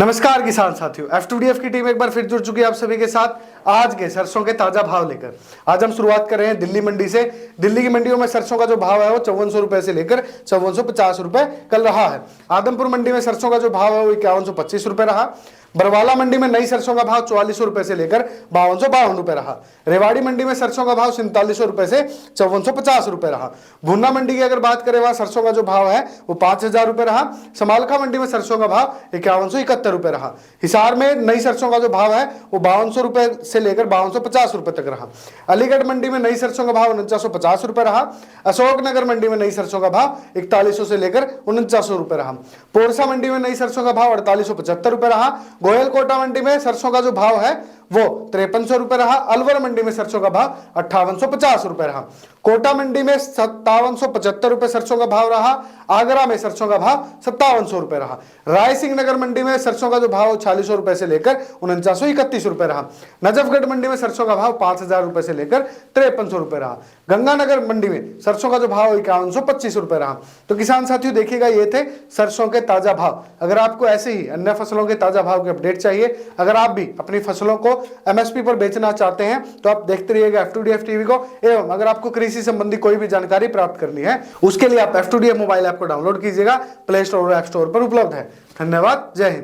नमस्कार किसान साथियों, F2DF की टीम एक बार फिर जुड़ चुकी है आप सभी के साथ आज के सरसों के ताजा भाव लेकर। आज हम शुरुआत कर रहे हैं दिल्ली मंडी से। दिल्ली की मंडियों में सरसों का जो भाव है वो 5400 रुपए से लेकर 5450 रुपए कल रहा है। आदमपुर मंडी में सरसों का जो भाव है वो 5125 रुपए रहा। बरवाला मंडी में नई सरसों का भाव 4400 रुपए से लेकर 5252 रुपए रहा। रेवाड़ी मंडी में सरसों का भाव 4700 रुपए से 5450 रुपए रहा। भुन्ना मंडी की अगर बात करें वहां सरसों का जो भाव है वो 5000 रुपए रहा। समालखा मंडी में सरसों का भाव 5171 रुपए रहा। हिसार में नई सरसों का जो भाव है वो 5200 रुपए से लेकर 5250 रुपए तक रहा। अलीगढ़ मंडी में नई सरसों का भाव 4950 रुपए रहा। अशोकनगर मंडी में नई सरसों का भाव 4100 से लेकर 4900 रुपए रहा। पोरसा मंडी में नई सरसों का भाव 4875 रुपए रहा। गोयलकोटा मंडी में सरसों का जो भाव है वो 5300 रुपए रहा। अलवर मंडी में सरसों का भाव 5850 रुपए रहा। कोटा मंडी में 5775 रुपए सरसों का भाव रहा। आगरा में सरसों का भाव 5700 रुपए रहा। राय सिंह नगर मंडी में सरसों का जो भाव 4600 रुपए से लेकर 4931 रुपए रहा। नजफगढ़ मंडी में सरसों का भाव 5000 रुपए से लेकर 5300 रुपए रहा। गंगानगर मंडी में सरसों का जो भाव 5125 रुपए रहा। तो किसान साथियों देखिएगा, ये थे सरसों के ताजा भाव। अगर आपको ऐसे ही अन्य फसलों के ताजा भाव के अपडेट चाहिए, अगर आप भी अपनी फसलों को एमएसपी पर बेचना चाहते हैं तो आप देखते रहिएगा F2DF टीवी को। एवं अगर आपको कृषि संबंधी कोई भी जानकारी प्राप्त करनी है उसके लिए आप F2DF मोबाइल ऐप को डाउनलोड कीजिएगा। प्ले स्टोर और ऐप स्टोर पर उपलब्ध है। धन्यवाद। जय हिंद।